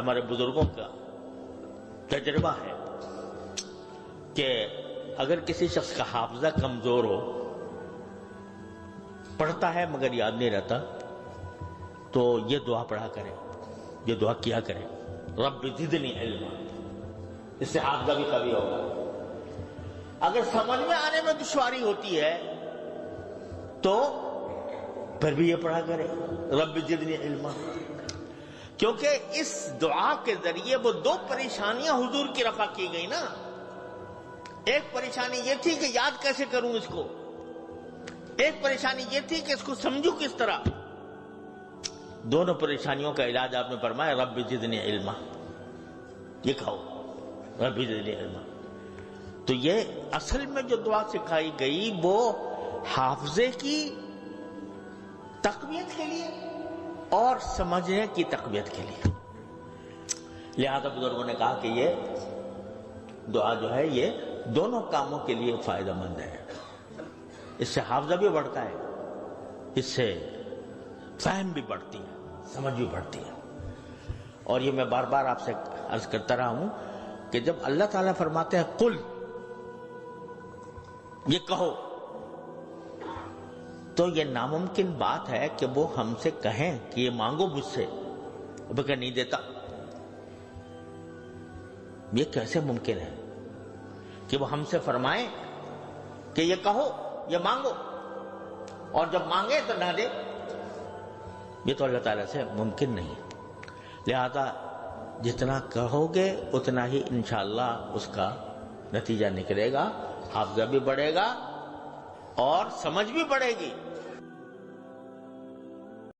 ہمارے بزرگوں کا تجربہ ہے کہ اگر کسی شخص کا حافظہ کمزور ہو، پڑھتا ہے مگر یاد نہیں رہتا، تو یہ دعا پڑھا کرے، یہ دعا کیا کرے، رب زدنی علما، اس سے حافظہ بھی قوی ہوگا۔ اگر سمجھ میں آنے میں دشواری ہوتی ہے تو پھر بھی یہ پڑھا کرے، رب زدنی علما، کیونکہ اس دعا کے ذریعے وہ دو پریشانیاں حضور کی رفع کی گئی نا۔ ایک پریشانی یہ تھی کہ یاد کیسے کروں اس کو، ایک پریشانی یہ تھی کہ اس کو سمجھوں کس طرح۔ دونوں پریشانیوں کا علاج آپ نے فرمایا رب زدنی علما، یہ کہو رب زدنی علما۔ تو یہ اصل میں جو دعا سکھائی گئی وہ حافظے کی تقویت کے لیے اور سمجھنے کی تقویت کے لیے، لہذا بزرگوں نے کہا کہ یہ دعا جو ہے یہ دونوں کاموں کے لیے فائدہ مند ہے۔ اس سے حافظہ بھی بڑھتا ہے، اس سے فہم بھی بڑھتی ہے، سمجھ بھی بڑھتی ہے۔ اور یہ میں بار بار آپ سے عرض کرتا رہا ہوں کہ جب اللہ تعالیٰ فرماتے ہیں قل، یہ کہو، تو یہ ناممکن بات ہے کہ وہ ہم سے کہیں کہ یہ مانگو مجھ سے، بلکہ نہیں دیتا۔ یہ کیسے ممکن ہے کہ وہ ہم سے فرمائیں کہ یہ کہو، یہ مانگو، اور جب مانگے تو نہ دے؟ یہ تو اللہ تعالیٰ سے ممکن نہیں ہے۔ لہذا جتنا کہو گے اتنا ہی انشاءاللہ اس کا نتیجہ نکلے گا، حافظہ بھی بڑھے گا اور سمجھ بھی بڑھے گی۔